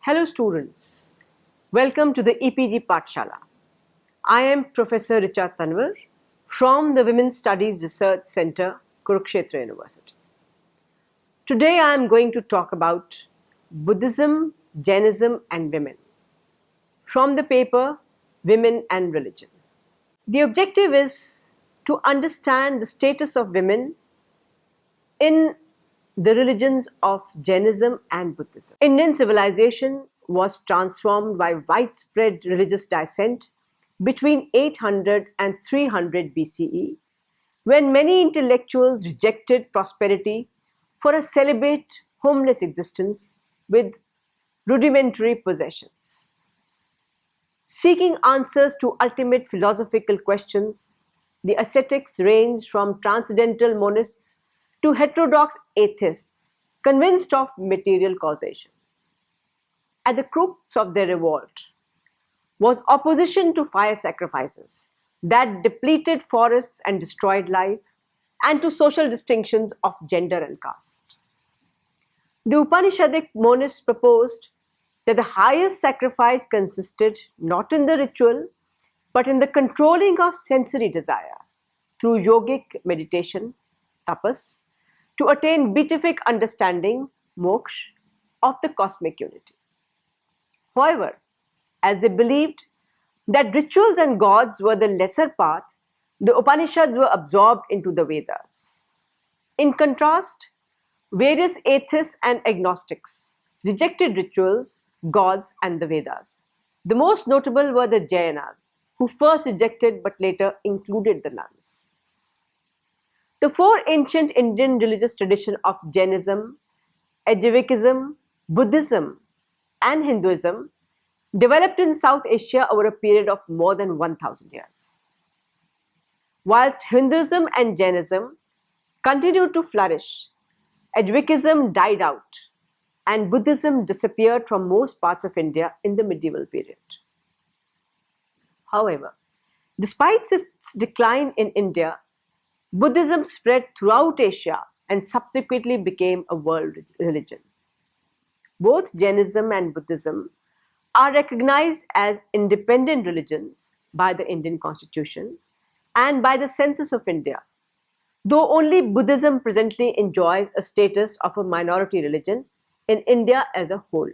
Hello students, welcome to the EPG Pathshala. I am Professor Richa Tanwar from the Women's Studies Research Center, Kurukshetra University. Today I am going to talk about Buddhism, Jainism and Women from the paper Women and Religion. The objective is to understand the status of women in the religions of Jainism and Buddhism. Indian civilization was transformed by widespread religious dissent between 800 and 300 BCE, when many intellectuals rejected prosperity for a celibate, homeless existence with rudimentary possessions. Seeking answers to ultimate philosophical questions, the ascetics ranged from transcendental monists to heterodox atheists convinced of material causation. At the crux of their revolt was opposition to fire sacrifices that depleted forests and destroyed life, and to social distinctions of gender and caste. The Upanishadic monists proposed that the highest sacrifice consisted not in the ritual but in the controlling of sensory desire through yogic meditation, tapas, to attain beatific understanding, moksha, of the cosmic unity. However, as they believed that rituals and gods were the lesser path, the Upanishads were absorbed into the Vedas. In contrast, various atheists and agnostics rejected rituals, gods, and the Vedas. The most notable were the Jainas, who first rejected but later included the nuns. The four ancient Indian religious traditions of Jainism, Ajaivikism, Buddhism, and Hinduism developed in South Asia over a period of more than 1,000 years. Whilst Hinduism and Jainism continued to flourish, Ajaivikism died out and Buddhism disappeared from most parts of India in the medieval period. However, despite its decline in India, Buddhism spread throughout Asia and subsequently became a world religion. Both Jainism and Buddhism are recognized as independent religions by the Indian Constitution and by the Census of India, though only Buddhism presently enjoys a status of a minority religion in India as a whole.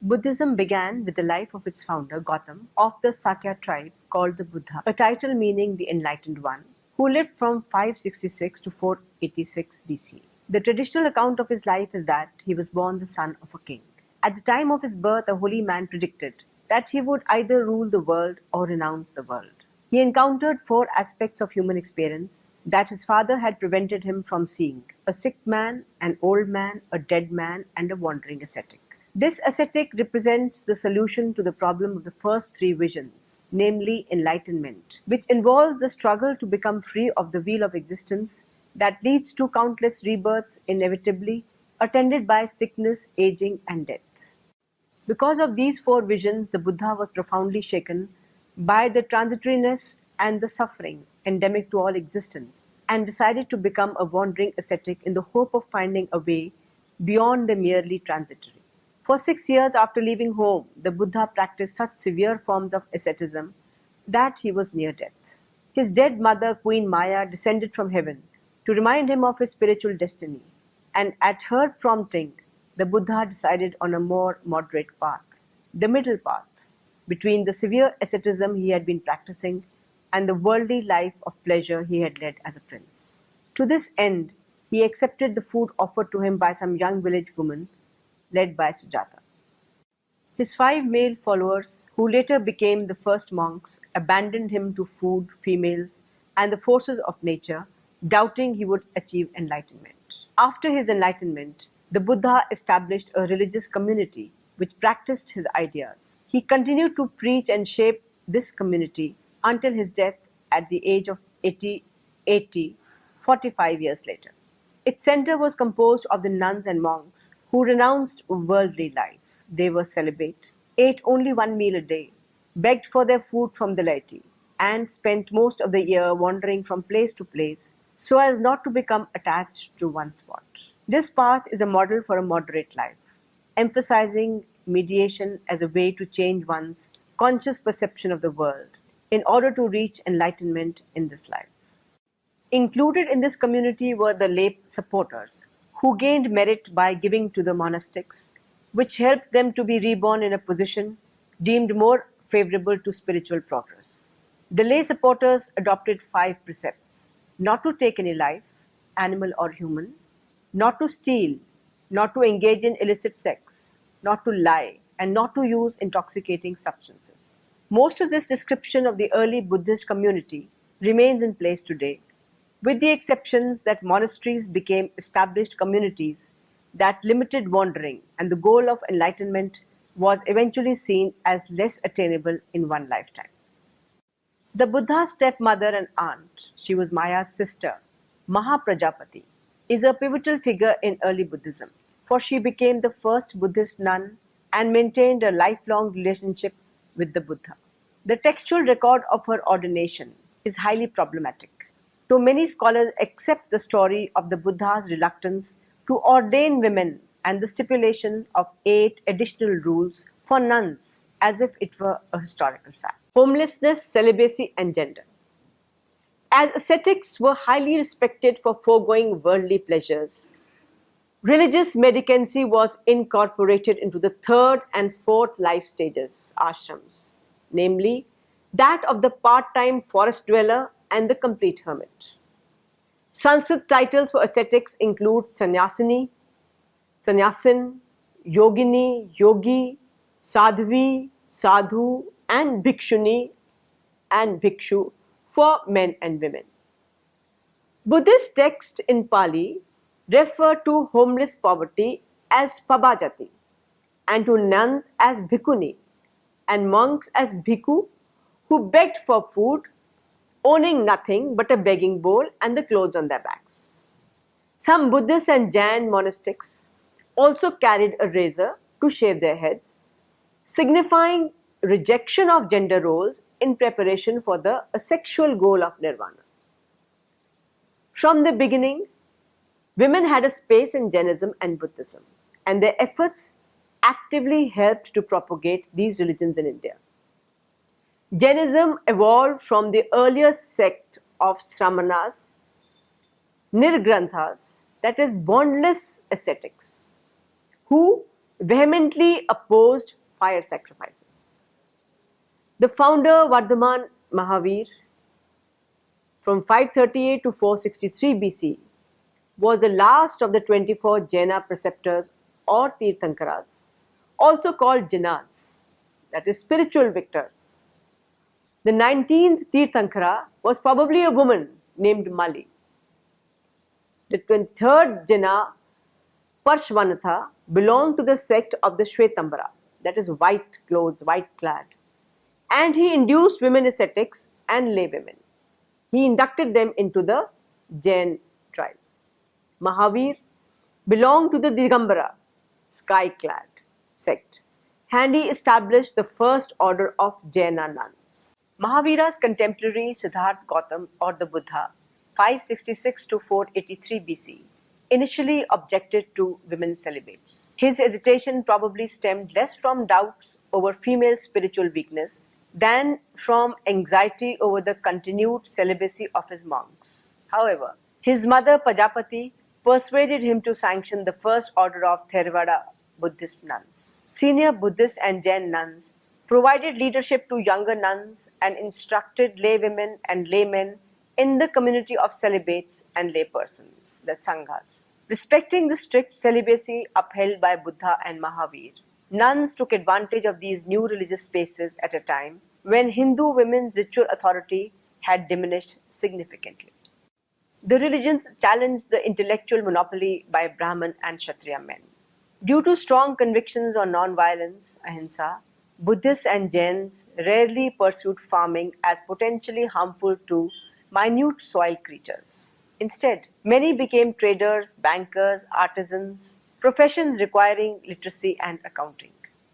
Buddhism began with the life of its founder, Gautam, of the Sakya tribe called the Buddha, a title meaning the Enlightened One, who lived from 566 to 486 BC. The traditional account of his life is that he was born the son of a king. At the time of his birth, a holy man predicted that he would either rule the world or renounce the world. He encountered four aspects of human experience that his father had prevented him from seeing: a sick man, an old man, a dead man, and a wandering ascetic. This ascetic represents the solution to the problem of the first three visions, namely enlightenment, which involves the struggle to become free of the wheel of existence that leads to countless rebirths, inevitably attended by sickness, aging, and death. Because of these four visions, the Buddha was profoundly shaken by the transitoriness and the suffering endemic to all existence, and decided to become a wandering ascetic in the hope of finding a way beyond the merely transitory. For 6 years after leaving home, the Buddha practiced such severe forms of asceticism that he was near death. His dead mother, Queen Maya, descended from heaven to remind him of his spiritual destiny, and at her prompting, the Buddha decided on a more moderate path, the middle path, between the severe asceticism he had been practicing and the worldly life of pleasure he had led as a prince. To this end, he accepted the food offered to him by some young village woman led by Sujata. His 5 male followers, who later became the first monks, abandoned him to food, females, and the forces of nature, doubting he would achieve enlightenment. After his enlightenment, the Buddha established a religious community which practiced his ideas. He continued to preach and shape this community until his death at the age of 80, 45 years later. Its center was composed of the nuns and monks who renounced worldly life. They were celibate, ate only 1 meal a day, begged for their food from the laity, and spent most of the year wandering from place to place so as not to become attached to one spot. This path is a model for a moderate life, emphasizing mediation as a way to change one's conscious perception of the world in order to reach enlightenment in this life. Included in this community were the lay supporters, who gained merit by giving to the monastics, which helped them to be reborn in a position deemed more favorable to spiritual progress. The lay supporters adopted 5 precepts: not to take any life, animal or human, not to steal, not to engage in illicit sex, not to lie, and not to use intoxicating substances. Most of this description of the early Buddhist community remains in place today, with the exceptions that monasteries became established communities that limited wandering, and the goal of enlightenment was eventually seen as less attainable in one lifetime. The Buddha's stepmother and aunt, she was Maya's sister, Mahaprajapati, is a pivotal figure in early Buddhism, for she became the first Buddhist nun and maintained a lifelong relationship with the Buddha. The textual record of her ordination is highly problematic, though many scholars accept the story of the Buddha's reluctance to ordain women and the stipulation of 8 additional rules for nuns as if it were a historical fact. Homelessness, celibacy, and gender. As ascetics were highly respected for foregoing worldly pleasures, religious medicancy was incorporated into the 3rd and 4th life stages, ashrams, namely that of the part-time forest dweller and the complete hermit. Sanskrit titles for ascetics include sannyasini, sannyasin, yogini, yogi, sadhvi, sadhu, and bhikshuni and bhikshu for men and women. Buddhist texts in Pali refer to homeless poverty as pabajati, and to nuns as bhikkhuni, and monks as bhikkhu, who begged for food, owning nothing but a begging bowl and the clothes on their backs. Some Buddhist and Jain monastics also carried a razor to shave their heads, signifying rejection of gender roles in preparation for the asexual goal of nirvana. From the beginning, women had a space in Jainism and Buddhism, and their efforts actively helped to propagate these religions in India. Jainism evolved from the earlier sect of Sramanas, Nirgranthas, that is, bondless ascetics, who vehemently opposed fire sacrifices. The founder Vardhaman Mahavir, from 538 to 463 BC, was the last of the 24 Jaina preceptors or Tirthankaras, also called Jinas, that is, spiritual victors. The 19th Tirthankara was probably a woman named Mali. The 23rd Jina, Parshvanatha, belonged to the sect of the Shvetambara, that is, white clothes, white clad, and he induced women ascetics and lay women. He inducted them into the Jain tribe. Mahavir belonged to the Digambara, sky clad sect, and he established the first order of Jaina nuns. Mahavira's contemporary Siddhartha Gautam, or the Buddha, 566 to 483 BC, initially objected to women celibates. His hesitation probably stemmed less from doubts over female spiritual weakness than from anxiety over the continued celibacy of his monks. However, his mother Pajapati persuaded him to sanction the first order of Theravada Buddhist nuns. Senior Buddhist and Jain nuns provided leadership to younger nuns and instructed laywomen and laymen in the community of celibates and laypersons, that sanghas. Respecting the strict celibacy upheld by Buddha and Mahavir, nuns took advantage of these new religious spaces at a time when Hindu women's ritual authority had diminished significantly. The religions challenged the intellectual monopoly by Brahman and Kshatriya men. Due to strong convictions on non-violence, ahimsa, Buddhists and Jains rarely pursued farming as potentially harmful to minute soil creatures. Instead, many became traders, bankers, artisans, professions requiring literacy and accounting.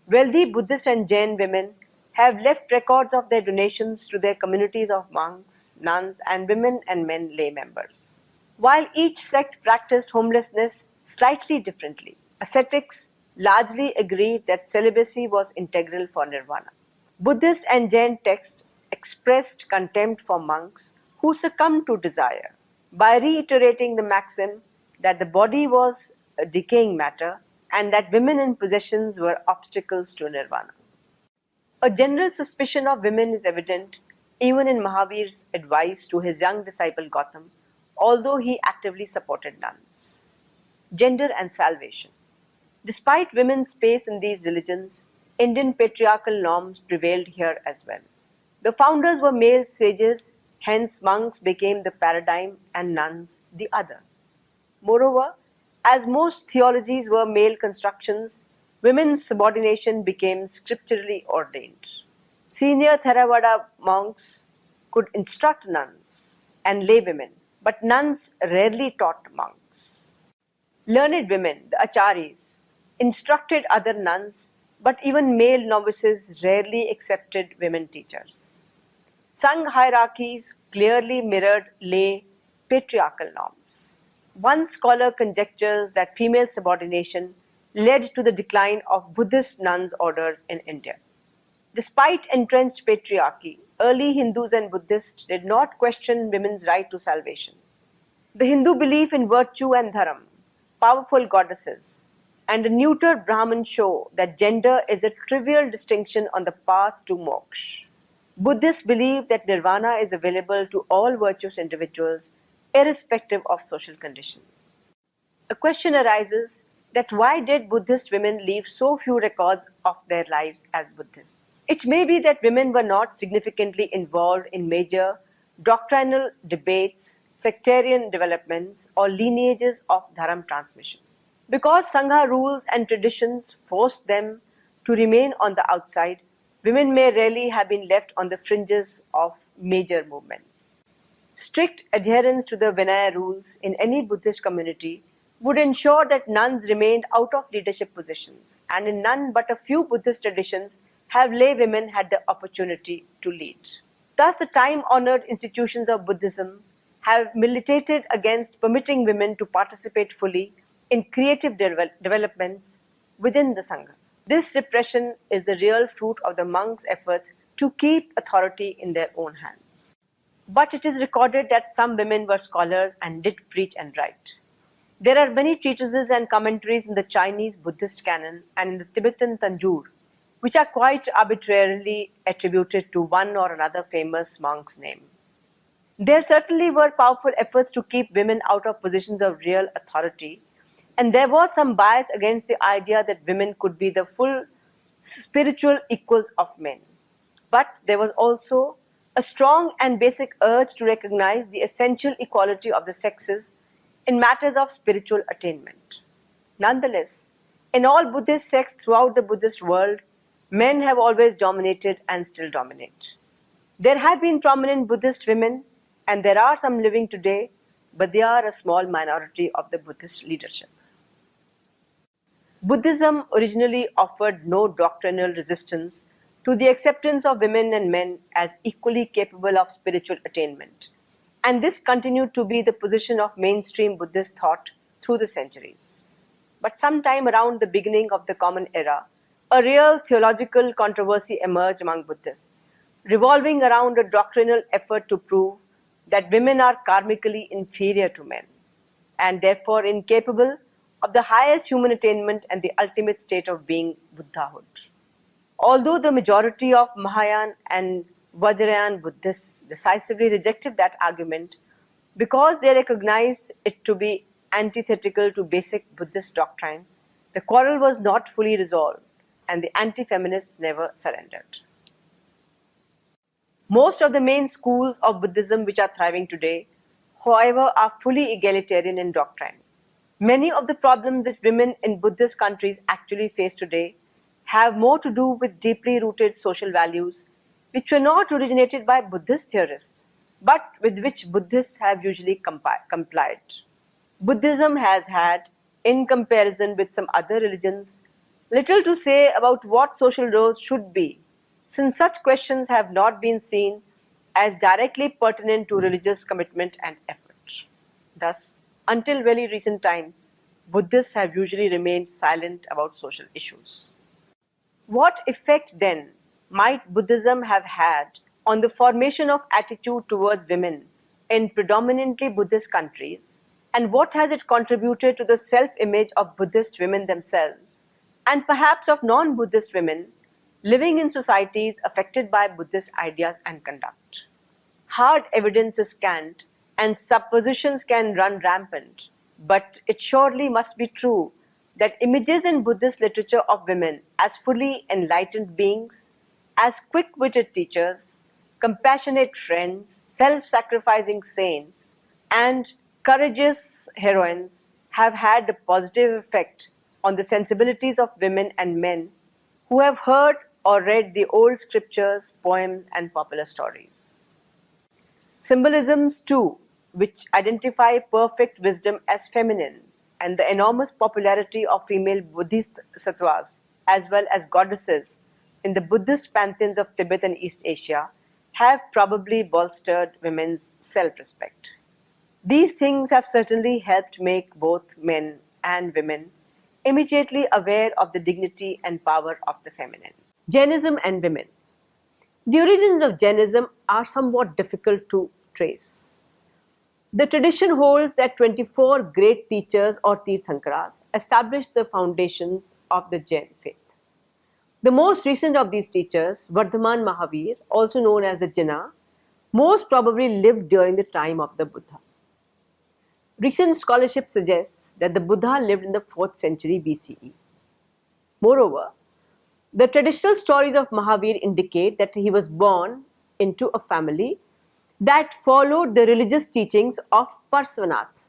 Wealthy Buddhist and Jain women have left records of their donations to their communities of monks, nuns, and women and men lay members. While each sect practiced homelessness slightly differently, ascetics largely agreed that celibacy was integral for nirvana. Buddhist and Jain texts expressed contempt for monks who succumbed to desire by reiterating the maxim that the body was a decaying matter and that women and possessions were obstacles to nirvana. A general suspicion of women is evident even in Mahavir's advice to his young disciple Gautam, although he actively supported nuns. Gender and salvation. Despite women's space in these religions, Indian patriarchal norms prevailed here as well. The founders were male sages, hence monks became the paradigm and nuns the other. Moreover, as most theologies were male constructions, women's subordination became scripturally ordained. Senior Theravada monks could instruct nuns and laywomen, but nuns rarely taught monks. Learned women, the acharyas, instructed other nuns, but even male novices rarely accepted women teachers. Sangha hierarchies clearly mirrored lay patriarchal norms. One scholar conjectures that female subordination led to the decline of Buddhist nuns' orders in India. Despite entrenched patriarchy, early Hindus and Buddhists did not question women's right to salvation. The Hindu belief in virtue and dharam, powerful goddesses, and a neutered Brahman show that gender is a trivial distinction on the path to moksha. Buddhists believe that nirvana is available to all virtuous individuals, irrespective of social conditions. A question arises that why did Buddhist women leave so few records of their lives as Buddhists? It may be that women were not significantly involved in major doctrinal debates, sectarian developments, or lineages of dharam transmission. Because Sangha rules and traditions forced them to remain on the outside, women may rarely have been left on the fringes of major movements. Strict adherence to the Vinaya rules in any Buddhist community would ensure that nuns remained out of leadership positions, and in none but a few Buddhist traditions have lay women had the opportunity to lead. Thus, the time-honored institutions of Buddhism have militated against permitting women to participate fully in creative developments within the Sangha. This repression is the real fruit of the monks' efforts to keep authority in their own hands. But it is recorded that some women were scholars and did preach and write. There are many treatises and commentaries in the Chinese Buddhist canon and in the Tibetan Tanjore, which are quite arbitrarily attributed to one or another famous monk's name. There certainly were powerful efforts to keep women out of positions of real authority, and there was some bias against the idea that women could be the full spiritual equals of men. But there was also a strong and basic urge to recognize the essential equality of the sexes in matters of spiritual attainment. Nonetheless, in all Buddhist sects throughout the Buddhist world, men have always dominated and still dominate. There have been prominent Buddhist women, and there are some living today, but they are a small minority of the Buddhist leadership. Buddhism originally offered no doctrinal resistance to the acceptance of women and men as equally capable of spiritual attainment, and this continued to be the position of mainstream Buddhist thought through the centuries. But sometime around the beginning of the Common Era, a real theological controversy emerged among Buddhists, revolving around a doctrinal effort to prove that women are karmically inferior to men, and therefore incapable of the highest human attainment and the ultimate state of being Buddhahood. Although the majority of Mahayana and Vajrayana Buddhists decisively rejected that argument because they recognized it to be antithetical to basic Buddhist doctrine, the quarrel was not fully resolved and the anti-feminists never surrendered. Most of the main schools of Buddhism which are thriving today, however, are fully egalitarian in doctrine. Many of the problems which women in Buddhist countries actually face today have more to do with deeply rooted social values which were not originated by Buddhist theorists, but with which Buddhists have usually complied. Buddhism has had, in comparison with some other religions, little to say about what social roles should be, since such questions have not been seen as directly pertinent to religious commitment and effort. Thus, until very recent times, Buddhists have usually remained silent about social issues. What effect then might Buddhism have had on the formation of attitude towards women in predominantly Buddhist countries, and what has it contributed to the self-image of Buddhist women themselves, and perhaps of non-Buddhist women living in societies affected by Buddhist ideas and conduct? Hard evidence is scant and suppositions can run rampant, but it surely must be true that images in Buddhist literature of women as fully enlightened beings, as quick-witted teachers, compassionate friends, self-sacrificing saints, and courageous heroines have had a positive effect on the sensibilities of women and men who have heard or read the old scriptures, poems, and popular stories. Symbolisms, too, which identify perfect wisdom as feminine, and the enormous popularity of female Buddhist sattvas as well as goddesses in the Buddhist pantheons of Tibet and East Asia have probably bolstered women's self-respect. These things have certainly helped make both men and women immediately aware of the dignity and power of the feminine. Jainism and women. The origins of Jainism are somewhat difficult to trace. The tradition holds that 24 great teachers or Tirthankaras established the foundations of the Jain faith. The most recent of these teachers, Vardhaman Mahavir, also known as the Jinnah, most probably lived during the time of the Buddha. Recent scholarship suggests that the Buddha lived in the 4th century BCE. Moreover, the traditional stories of Mahavir indicate that he was born into a family that followed the religious teachings of Parsvanath,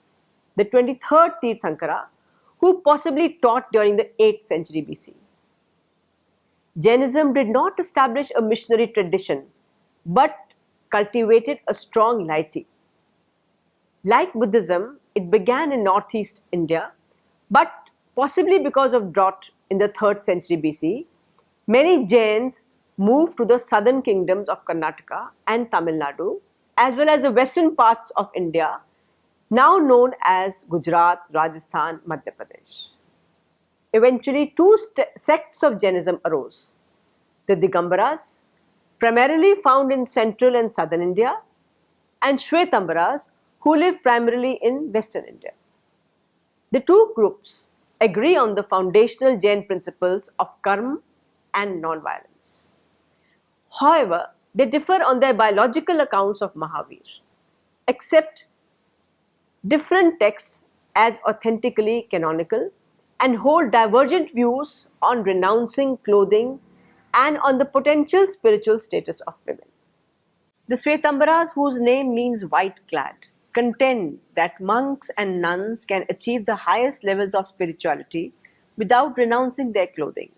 the 23rd Tirthankara, who possibly taught during the 8th century BC. Jainism did not establish a missionary tradition, but cultivated a strong laity. Like Buddhism, it began in northeast India, but possibly because of drought in the 3rd century BC, many Jains moved to the southern kingdoms of Karnataka and Tamil Nadu, as well as the western parts of India, now known as Gujarat, Rajasthan, Madhya Pradesh. Eventually, two sects of Jainism arose. The Digambaras, primarily found in central and southern India, and Shwetambaras, who live primarily in western India. The two groups agree on the foundational Jain principles of karma and non-violence. However, they differ on their biological accounts of Mahavir, accept different texts as authentically canonical, and hold divergent views on renouncing clothing and on the potential spiritual status of women. The Shwetambaras, whose name means white-clad, contend that monks and nuns can achieve the highest levels of spirituality without renouncing their clothing.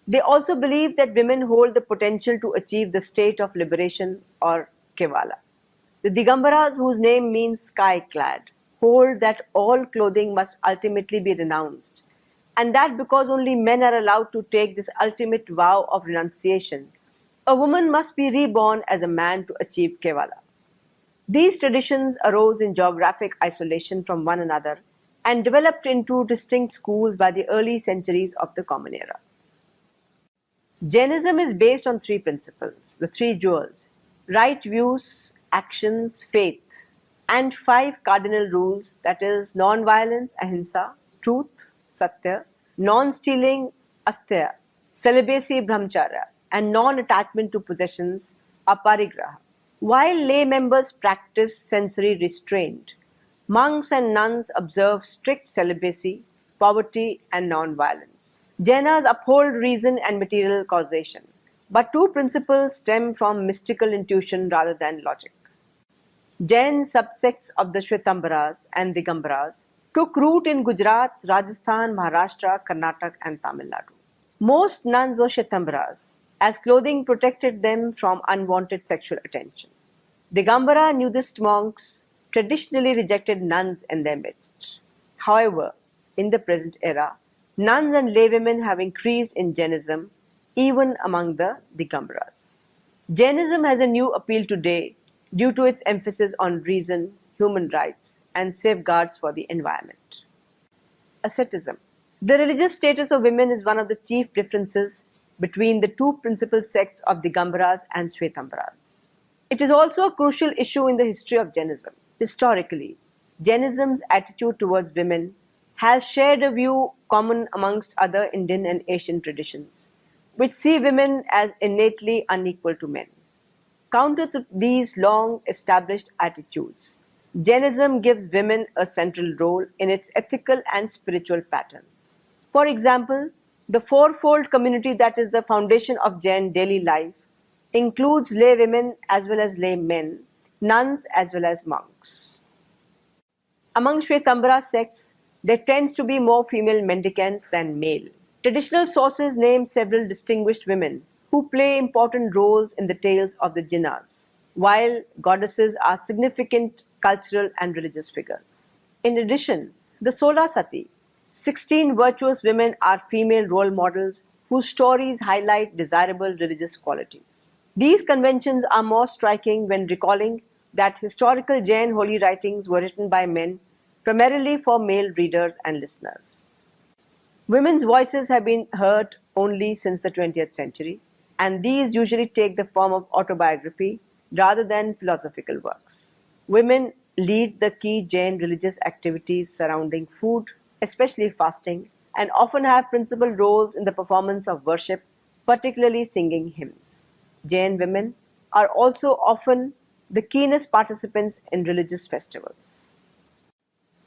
They also believe that women hold the potential to achieve the state of liberation or Kevala. The Digambaras, whose name means sky-clad, hold that all clothing must ultimately be renounced, and that because only men are allowed to take this ultimate vow of renunciation, a woman must be reborn as a man to achieve Kevala. These traditions arose in geographic isolation from one another and developed into distinct schools by the early centuries of the Common Era. Jainism is based on three principles, the three jewels: right views, actions, faith, and 5 cardinal rules, that is, non-violence, ahimsa, truth, satya, non-stealing, asteya, celibacy, brahmacharya, and non-attachment to possessions, aparigraha. While lay members practice sensory restraint, monks and nuns observe strict celibacy, poverty, and non-violence. Jainas uphold reason and material causation, but two principles stem from mystical intuition rather than logic. Jain subsects of the Shwetambaras and Digambaras took root in Gujarat, Rajasthan, Maharashtra, Karnataka, and Tamil Nadu. Most nuns were Shwetambaras, as clothing protected them from unwanted sexual attention. Digambara nudist monks traditionally rejected nuns in their midst. However, in the present era, nuns and laywomen have increased in Jainism, even among the Digambaras. Jainism has a new appeal today due to its emphasis on reason, human rights, and safeguards for the environment. asceticism. The religious status of women is one of the chief differences between the two principal sects of Digambaras and Shvetambaras. It is also a crucial issue in the history of Jainism. Historically, Jainism's attitude towards women has shared a view common amongst other Indian and Asian traditions, which see women as innately unequal to men. Counter to these long established attitudes, Jainism gives women a central role in its ethical and spiritual patterns. For example, the fourfold community that is the foundation of Jain daily life includes lay women as well as lay men, nuns as well as monks. Among Shvetambara sects, there tends to be more female mendicants than male. Traditional sources name several distinguished women who play important roles in the tales of the Jinnas, while goddesses are significant cultural and religious figures. In addition, the Sola Sati, 16 virtuous women are female role models whose stories highlight desirable religious qualities. These conventions are more striking when recalling that historical Jain holy writings were written by men primarily for male readers and listeners. Women's voices have been heard only since the 20th century, and these usually take the form of autobiography rather than philosophical works. Women lead the key Jain religious activities surrounding food, especially fasting, and often have principal roles in the performance of worship, particularly singing hymns. Jain women are also often the keenest participants in religious festivals.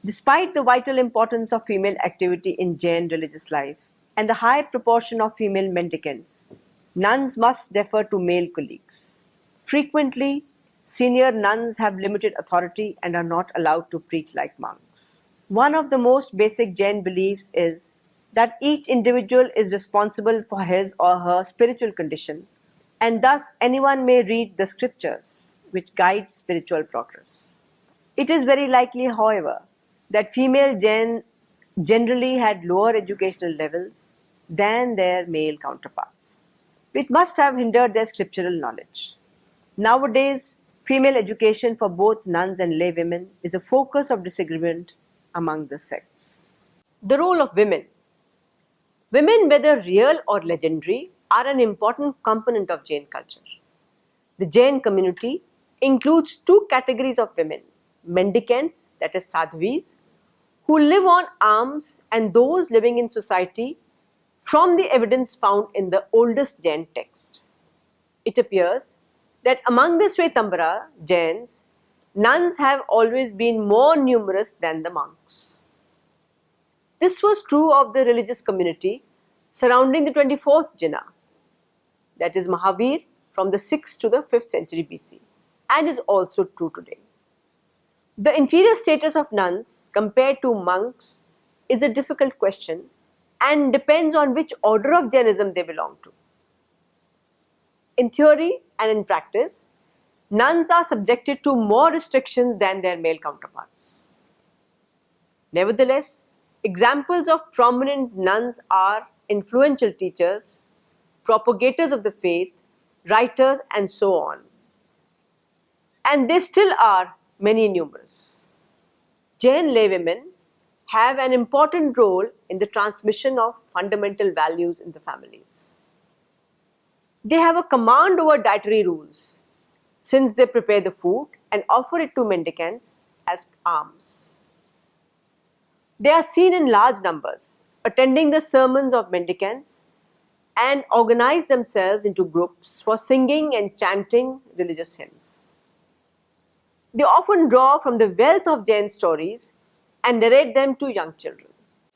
Despite the vital importance of female activity in Jain religious life and the high proportion of female mendicants, nuns must defer to male colleagues. Frequently, senior nuns have limited authority and are not allowed to preach like monks. One of the most basic Jain beliefs is that each individual is responsible for his or her spiritual condition, and thus anyone may read the scriptures, which guides spiritual progress. It is very likely, however, that female Jain generally had lower educational levels than their male counterparts, which must have hindered their scriptural knowledge. Nowadays, female education for both nuns and lay women is a focus of disagreement among the sects. The role of women. Women, whether real or legendary, are an important component of Jain culture. The Jain community includes two categories of women: mendicants, that is sadhvis, who live on alms, and those living in society from the evidence found in the oldest Jain text. It appears that among the Shvetambara Jains, nuns have always been more numerous than the monks. This was true of the religious community surrounding the 24th Jina, that is Mahavir, from the 6th to the 5th century BC, and is also true today. The inferior status of nuns compared to monks is a difficult question and depends on which order of Jainism they belong to. In theory and in practice, nuns are subjected to more restrictions than their male counterparts. Nevertheless, examples of prominent nuns are influential teachers, propagators of the faith, writers, and so on. And they still are many numerous. Jain laywomen have an important role in the transmission of fundamental values in the families. They have a command over dietary rules, since they prepare the food and offer it to mendicants as alms. They are seen in large numbers, attending the sermons of mendicants, and organize themselves into groups for singing and chanting religious hymns. They often draw from the wealth of Jain stories and narrate them to young children.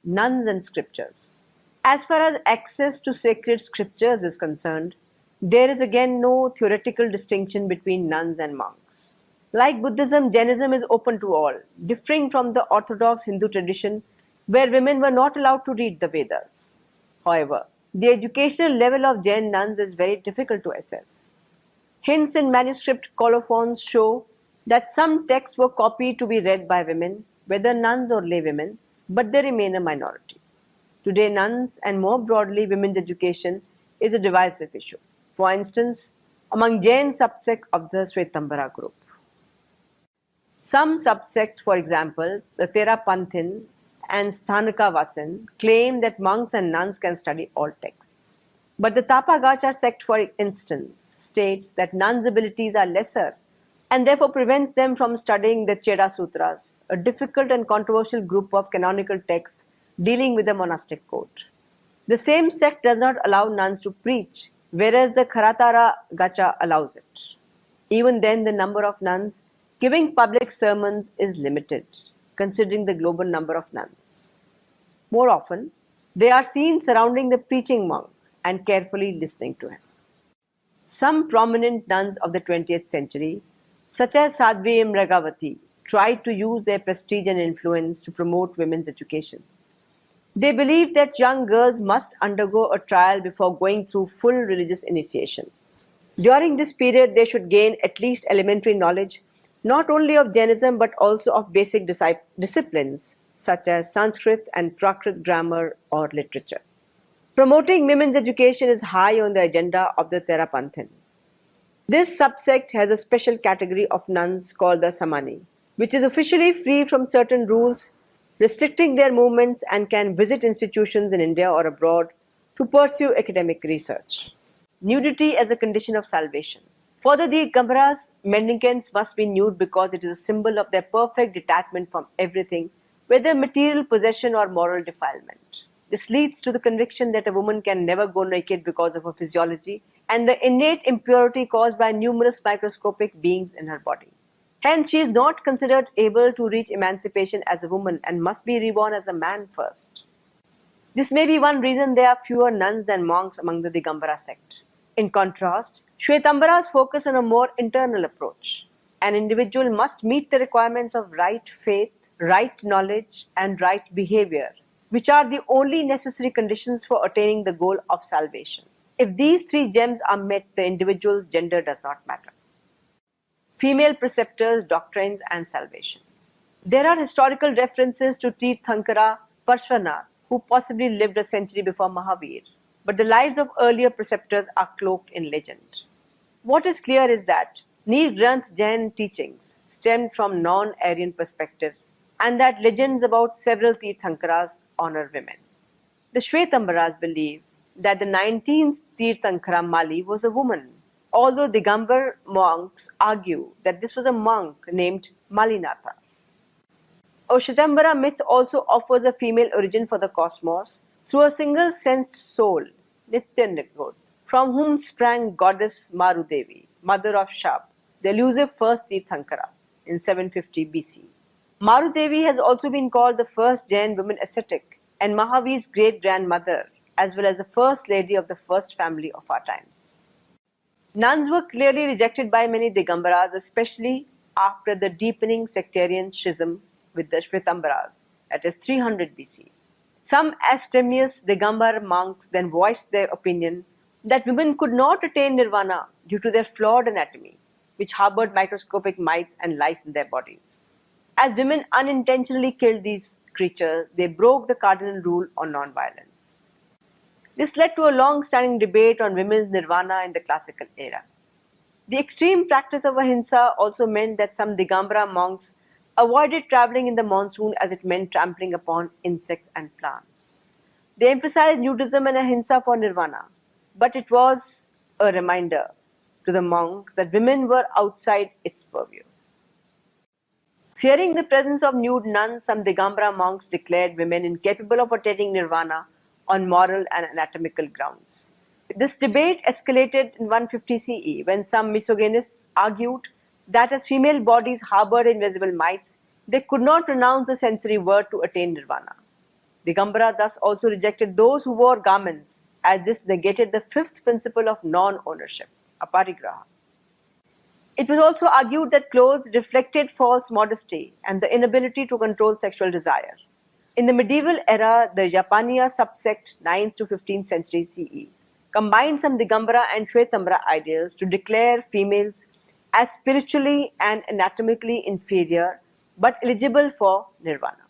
Nuns and scriptures. As far as access to sacred scriptures is concerned, there is again no theoretical distinction between nuns and monks. Like Buddhism, Jainism is open to all, differing from the orthodox Hindu tradition where women were not allowed to read the Vedas. However, the educational level of Jain nuns is very difficult to assess. Hints in manuscript colophons show that some texts were copied to be read by women, whether nuns or lay women, but they remain a minority. Today, nuns and more broadly women's education is a divisive issue. For instance, among Jain subsect of the Shvetambara group. Some subsects, for example, the Therapanthin and Sthanaka Vasan claim that monks and nuns can study all texts. But the Tapagachar sect, for instance, states that nuns' abilities are lesser and therefore prevents them from studying the Cheda Sutras, a difficult and controversial group of canonical texts dealing with the monastic code. The same sect does not allow nuns to preach, whereas the Kharatara Gacha allows it. Even then, the number of nuns giving public sermons is limited, considering the global number of nuns. More often, they are seen surrounding the preaching monk and carefully listening to him. Some prominent nuns of the 20th century, such as Sadhvi Mragavati, tried to use their prestige and influence to promote women's education. They believed that young girls must undergo a trial before going through full religious initiation. During this period, they should gain at least elementary knowledge not only of Jainism but also of basic disciplines such as Sanskrit and Prakrit grammar or literature. Promoting women's education is high on the agenda of the Therapanthin. This subsect has a special category of nuns called the Samani, which is officially free from certain rules restricting their movements and can visit institutions in India or abroad to pursue academic research. Nudity as a condition of salvation. For the Digambaras, mendicants must be nude because it is a symbol of their perfect detachment from everything, whether material possession or moral defilement. This leads to the conviction that a woman can never go naked because of her physiology and the innate impurity caused by numerous microscopic beings in her body. Hence, she is not considered able to reach emancipation as a woman and must be reborn as a man first. This may be one reason there are fewer nuns than monks among the Digambara sect. In contrast, Shwetambaras focus on a more internal approach. An individual must meet the requirements of right faith, right knowledge, and right behavior, which are the only necessary conditions for attaining the goal of salvation. If these three gems are met, the individual's gender does not matter. Female preceptors, doctrines, and salvation. There are historical references to Tirthankara Parshvanath, who possibly lived a century before Mahavir, but the lives of earlier preceptors are cloaked in legend. What is clear is that Nir Granth Jain teachings stemmed from non-Aryan perspectives and that legends about several Tirthankaras honor women. The Shwetambaras believe that the 19th Tirthankara Mali was a woman, although Digambar monks argue that this was a monk named Malinatha. A Shvetambara myth also offers a female origin for the cosmos through a single sensed soul, Nityanagod, from whom sprang goddess Marudevi, mother of Shab, the elusive first Tirthankara, in 750 BC. Marudevi has also been called the first Jain woman ascetic and Mahavir's great-grandmother, as well as the first lady of the first family of our times. Nuns were clearly rejected by many Digambaras, especially after the deepening sectarian schism with the Shwetambaras, that is 300 BC. Some abstemious Digambar monks then voiced their opinion that women could not attain nirvana due to their flawed anatomy, which harbored microscopic mites and lice in their bodies. As women unintentionally killed these creatures, they broke the cardinal rule on non-violence. This led to a long-standing debate on women's nirvana in the classical era. The extreme practice of ahimsa also meant that some Digambara monks avoided traveling in the monsoon as it meant trampling upon insects and plants. They emphasized nudism and ahimsa for nirvana, but it was a reminder to the monks that women were outside its purview. Fearing the presence of nude nuns, some Digambara monks declared women incapable of attaining nirvana on moral and anatomical grounds. This debate escalated in 150 CE when some misogynists argued that as female bodies harbored invisible mites, they could not pronounce the sensory word to attain nirvana. Digambara thus also rejected those who wore garments, as this negated the fifth principle of non-ownership, aparigraha. It was also argued that clothes reflected false modesty and the inability to control sexual desire. In the medieval era, the Japaniya subsect 9th to 15th century CE combined some Digambara and Shwetambara ideals to declare females as spiritually and anatomically inferior but eligible for nirvana.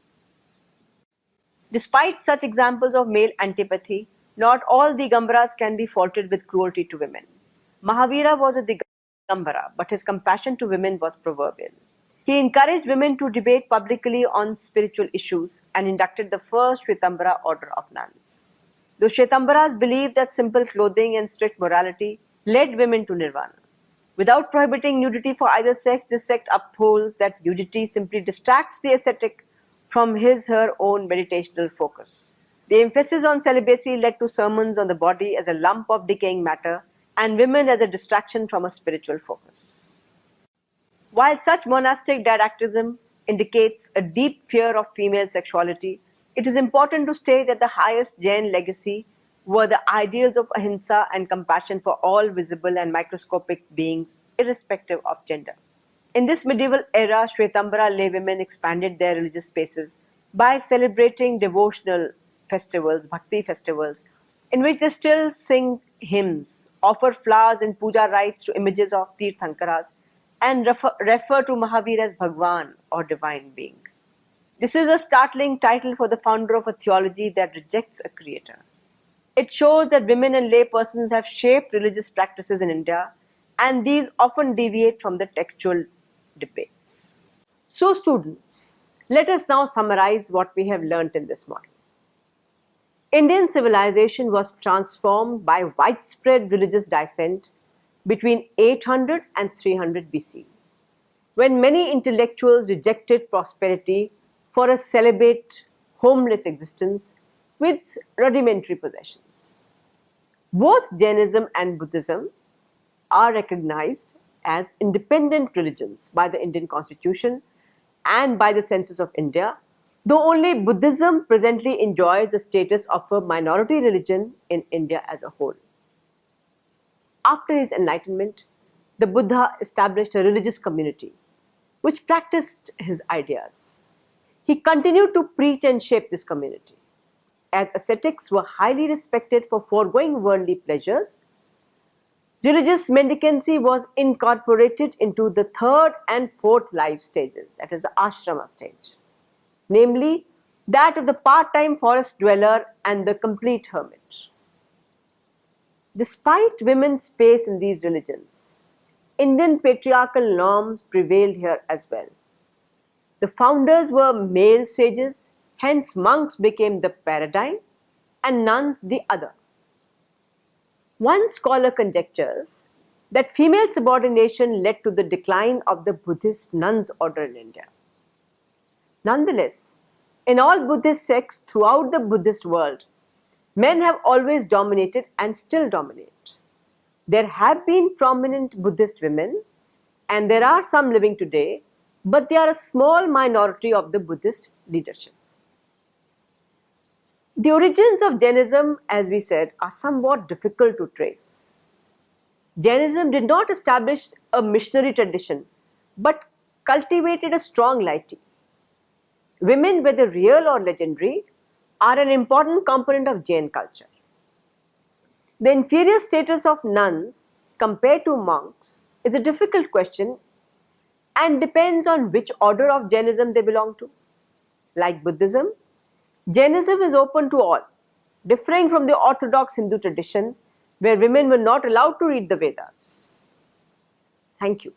Despite such examples of male antipathy, not all Digambaras can be faulted with cruelty to women. Mahavira was a Digambara, but his compassion to women was proverbial. He encouraged women to debate publicly on spiritual issues and inducted the first Shvetambara order of nuns. The Shvetambaras believed that simple clothing and strict morality led women to nirvana. Without prohibiting nudity for either sex, this sect upholds that nudity simply distracts the ascetic from his/her own meditational focus. The emphasis on celibacy led to sermons on the body as a lump of decaying matter and women as a distraction from a spiritual focus. While such monastic didactism indicates a deep fear of female sexuality, it is important to state that the highest Jain legacy were the ideals of ahimsa and compassion for all visible and microscopic beings, irrespective of gender. In this medieval era, Shvetambara lay women expanded their religious spaces by celebrating devotional festivals, bhakti festivals, in which they still sing hymns, offer flowers and puja rites to images of Tirthankaras, and refer to Mahavir as Bhagwan or divine being. This is a startling title for the founder of a theology that rejects a creator. It shows that women and lay persons have shaped religious practices in India, and these often deviate from the textual debates. So, students, let us now summarize what we have learnt in this module. Indian civilization was transformed by widespread religious dissent between 800 and 300 BC, when many intellectuals rejected prosperity for a celibate, homeless existence with rudimentary possessions. Both Jainism and Buddhism are recognized as independent religions by the Indian Constitution and by the Census of India, though only Buddhism presently enjoys the status of a minority religion in India as a whole. After his enlightenment, the Buddha established a religious community which practiced his ideas. He continued to preach and shape this community. As ascetics were highly respected for foregoing worldly pleasures, religious mendicancy was incorporated into the third and fourth life stages, that is the ashrama stage, namely that of the part-time forest dweller and the complete hermit. Despite women's space in these religions, Indian patriarchal norms prevailed here as well. The founders were male sages, hence monks became the paradigm and nuns the other. One scholar conjectures that female subordination led to the decline of the Buddhist nuns order in India. Nonetheless, in all Buddhist sects throughout the Buddhist world, men have always dominated and still dominate. There have been prominent Buddhist women, and there are some living today, but they are a small minority of the Buddhist leadership. The origins of Jainism, as we said, are somewhat difficult to trace. Jainism did not establish a missionary tradition, but cultivated a strong laity. Women, whether real or legendary, are an important component of Jain culture. The inferior status of nuns compared to monks is a difficult question and depends on which order of Jainism they belong to. Like Buddhism, Jainism is open to all, differing from the orthodox Hindu tradition where women were not allowed to read the Vedas. Thank you.